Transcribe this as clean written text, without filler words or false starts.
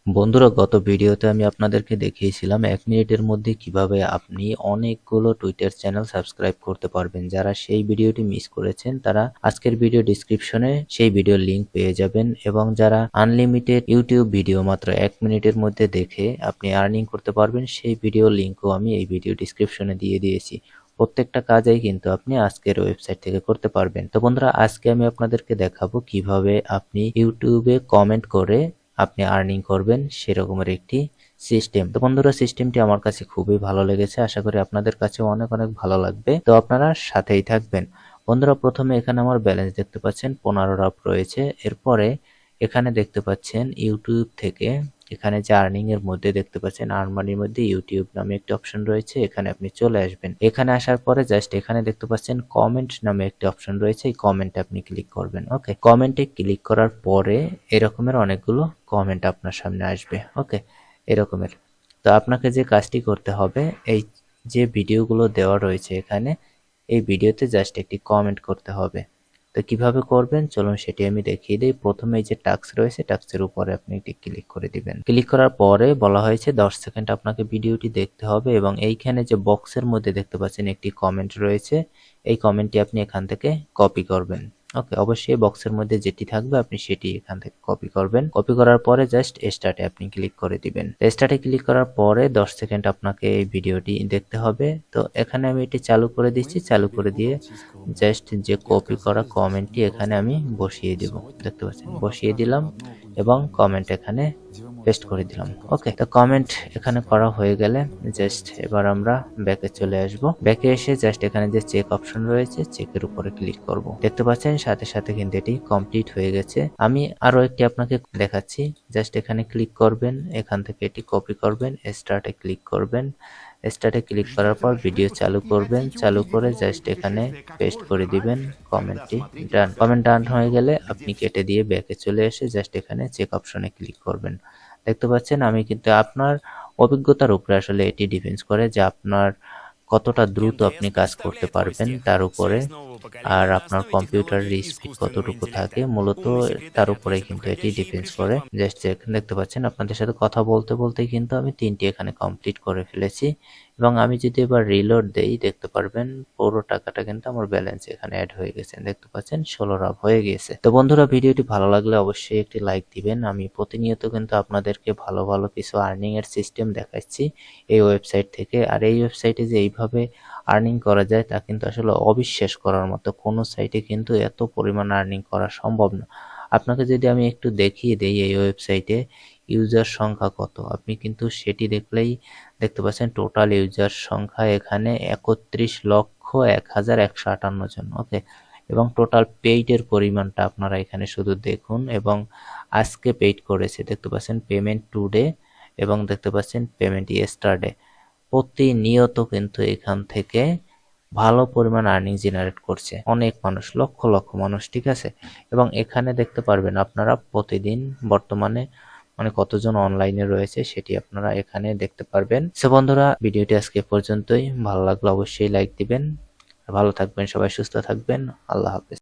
বন্ধুরা, গত ভিডিওতে আমি আপনাদেরকে দেখিয়েছিলাম 1 মিনিটের মধ্যে কিভাবে আপনি অনেকগুলো টুইটার চ্যানেল সাবস্ক্রাইব করতে পারবেন। যারা সেই ভিডিওটি মিস করেছেন তারা আজকের ভিডিও ডেসক্রিপশনে সেই ভিডিওর লিংক পেয়ে যাবেন, এবং যারা আনলিমিটেড ইউটিউব ভিডিও মাত্র 1 মিনিটের মধ্যে দেখে আপনি আর্নিং করতে পারবেন সেই ভিডিও লিংকও আমি এই ভিডিও ডেসক্রিপশনে দিয়ে দিয়েছি। প্রত্যেকটা কাজেই কিন্তু আপনি আজকের ওয়েবসাইট থেকে করতে পারবেন। তো বন্ধুরা, আজকে আমি আপনাদেরকে দেখাবো কিভাবে আপনি ইউটিউবে কমেন্ট করে আপনি আর্নিং করবেন সেরকমের একটি সিস্টেম। তো বন্ধুরা, সিস্টেমটি আমার কাছে খুবই ভালো লেগেছে, আশা করি আপনাদের কাছে অনেক অনেক ভালো লাগবে। তো আপনারা সাথেই থাকবেন। বন্ধুরা, প্রথমে এখানে আমার ব্যালেন্স দেখতে পাচ্ছেন 15 রাপ রয়েছে। এরপরে এখানে দেখতে পাচ্ছেন ইউটিউব থেকে এখানে যে আর্নিং এর মধ্যে দেখতে পাচ্ছেন আর্ন মানির মধ্যে ইউটিউব নামে একটি অপশন রয়েছে, এখানে আপনি চলে আসবেন। এখানে আসার পরে জাস্ট এখানে দেখতে পাচ্ছেন কমেন্ট নামে একটি অপশন রয়েছে, এই কমেন্টে আপনি ক্লিক করবেন। ওকে, কমেন্টে ক্লিক করার পরে এরকমের অনেকগুলো কমেন্ট আপনার সামনে আসবে। ওকে, এরকমের। তো আপনাকে যে কাজটি করতে হবে, এই যে ভিডিওগুলো দেওয়া রয়েছে এখানে, এই ভিডিওতে জাস্ট একটি কমেন্ট করতে হবে। তো কিভাবে করবেন চলুন সেটি আমি দেখিয়ে দিই। প্রথমে এই যে টাস্ক রয়েছে, টাস্কের উপরে আপনি এটি ক্লিক করে দিবেন। ক্লিক করার পরে বলা হয়েছে 10 সেকেন্ড আপনাকে ভিডিওটি দেখতে হবে, এবং এইখানে যে বক্সের মধ্যে দেখতে পাচ্ছেন একটি কমেন্ট রয়েছে, এই কমেন্টটি আপনি এখান থেকে কপি করবেন। ওকে, অবশ্যই বক্সের মধ্যে যেটি থাকবে আপনি সেটি এখান থেকে কপি করবেন। কপি করার পরে জাস্ট স্টার্টে আপনি ক্লিক করে দিবেন। স্টার্টে ক্লিক করার পরে 10 সেকেন্ড আপনাকে এই ভিডিওটি দেখতে হবে। তো এখানে আমি এটি চালু করে দিচ্ছি। চালু করে দিয়ে জাস্ট যে কপি করা কমেন্টটি এখানে আমি বসিয়ে দেব। দেখতে পাচ্ছেন, বসিয়ে দিলাম এবং কমেন্ট এখানে পেস্ট করে দিলাম। ওকে, তো কমেন্ট এখানে করা হয়ে গেলে জাস্ট এবার আমরা ব্যাকে চলে আসব। ব্যাকে এসে জাস্ট এখানে যে চেক অপশন রয়েছে, চেকের উপরে ক্লিক করব। দেখতে পাচ্ছেন সাথে সাথে কিন্তু এটি কমপ্লিট হয়ে গেছে। আমি আরো একটি আপনাকে দেখাচ্ছি। জাস্ট এখানে ক্লিক করবেন, এখান থেকে এটি কপি করবেন, স্টার্টে ক্লিক করবেন। স্টার্টে ক্লিক করার পর ভিডিও চালু করবেন, চালু করে জাস্ট এখানে পেস্ট করে দিবেন কমেন্টটি। ডান, কমেন্ট ডান হয়ে গেলে আপনি কেটে দিয়ে ব্যাকে চলে এসে জাস্ট এখানে চেক অপশনে ক্লিক করবেন। দেখতে পাচ্ছেন আমি কিন্তু আপনার অভিজ্ঞতার উপরে আসলে এটি ডিপেন্ডস করে যে আপনার কতটা দ্রুত আপনি কাজ করতে পারবেন তার উপরে, আর আপনার কম্পিউটারের স্পিড কতটুকু থাকে মূলত তার উপরে কিন্তু এটি ডিপেন্ডস করে। জাস্ট এখানে দেখতে পাচ্ছেন আপনাদের সাথে কথা বলতে বলতে কিন্তু আমি 3টি এখানে কমপ্লিট করে ফেলেছি, এবং আমি যদি এবার রিলোড দেই দেখতে পারবেন পুরো টাকাটা কিন্তু আমার ব্যালেন্স এখানে অ্যাড হয়ে গেছে। দেখতে পাচ্ছেন 16 রাপ হয়ে গেছে। তো বন্ধুরা, ভিডিওটি ভালো লাগলে অবশ্যই একটি লাইক দিবেন। আমি প্রতিনিয়ত কিন্তু আপনাদেরকে ভালো ভালো কিছু আর্নিং এর সিস্টেম দেখাচ্ছি এই ওয়েবসাইট থেকে, আর এই ওয়েবসাইটে যে এইভাবে আর্নিং করা যায় তা কিন্তু আসলে অবিশ্বাস করার মতো। কোনো সাইটে কিন্তু এত পরিমাণ আর্নিং করা সম্ভব না। আপনাকে যদি আমি একটু দেখিয়ে দেই এই ওয়েবসাইটে ইউজার সংখ্যা কত, আপনি কিন্তু সেটি দেখলেই দেখতে পাচ্ছেন টোটাল ইউজার সংখ্যা এখানে 31,01,158 জন। ওকে, এবং টোটাল পেইডের পরিমাণটা আপনারা এখানে শুধু দেখুন, এবং আজকে পেইড করেছে দেখতে পাচ্ছেন পেমেন্ট টুডে, এবং দেখতে পাচ্ছেন পেমেন্ট ইয়েস্টারডে। প্রতিনিয়ত কিন্তু এখান থেকে ভালো পরিমাণ আর্নিং জেনারেট করছে অনেক মানুষ, লক্ষ লক্ষ মানুষ, ঠিক আছে। এবং এখানে দেখতে পারবেন আপনারা প্রতিদিন বর্তমানে মানে কতজন অনলাইনে রয়েছে সেটি আপনারা এখানে দেখতে পারবেন। সো বন্ধুরা, ভিডিওটি আজকে পর্যন্তই। ভালো লাগলে অবশ্যই লাইক দিবেন। ভালো থাকবেন সবাই, সুস্থ থাকবেন। আল্লাহ হাফেজ।